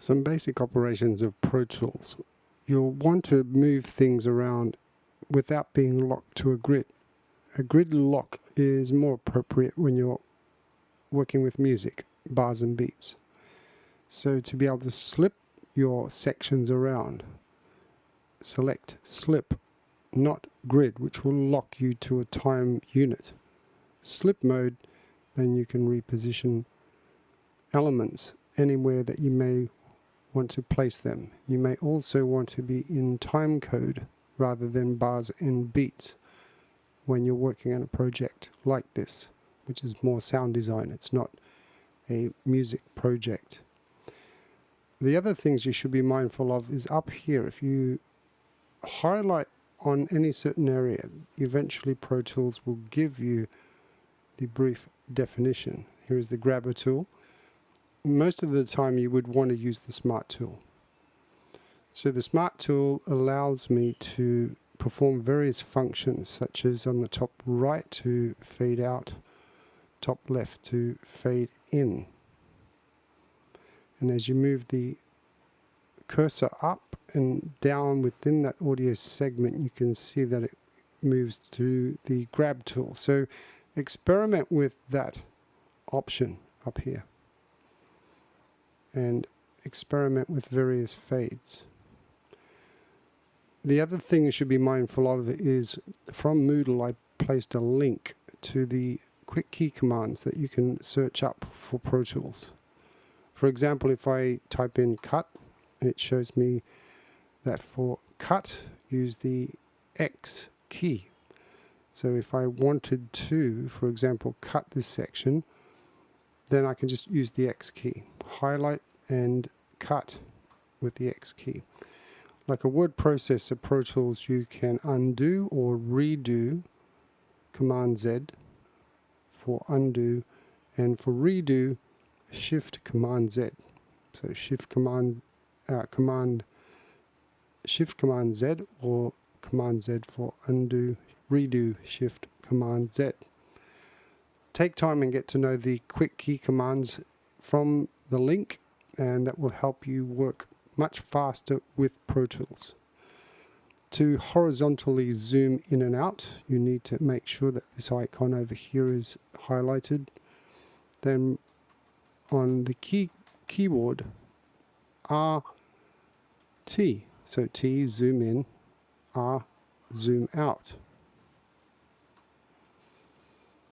Some basic operations of Pro Tools. You'll want to move things around without being locked to a grid. A grid lock is more appropriate when you're working with music, bars and beats. So to be able to slip your sections around, select slip, not grid, which will lock you to a time unit. Slip mode, then you can reposition elements anywhere that you may want to place them. You may also want to be in time code rather than bars and beats when you're working on a project like this, which is more sound design. It's not a music project. The other things you should be mindful of is up here. If you highlight on any certain area, eventually Pro Tools will give you the brief definition. Here is the grabber tool. Most of the time you would want to use the smart tool. So the smart tool allows me to perform various functions, such as on the top right to fade out, top left to fade in. And as you move the cursor up and down within that audio segment, you can see that it moves to the grab tool. So experiment with that option up here and experiment with various fades. The other thing you should be mindful of is from Moodle I placed a link to the quick key commands that you can search up for Pro Tools. For example, if I type in cut, it shows me that for cut, use the X key. So if I wanted to, for example, cut this section, then I can just use the X key. Highlight and cut with the X key. Like a word processor, Pro Tools, you can undo or redo, Command Z for undo, and for redo, Shift Command Z. So Shift Command Z or Command Z for undo, redo, Shift Command Z. Take time and get to know the quick key commands from the link, and that will help you work much faster with Pro Tools. To horizontally zoom in and out, you need to make sure that this icon over here is highlighted. Then on the keyboard, R, T. So T, zoom in, R, zoom out.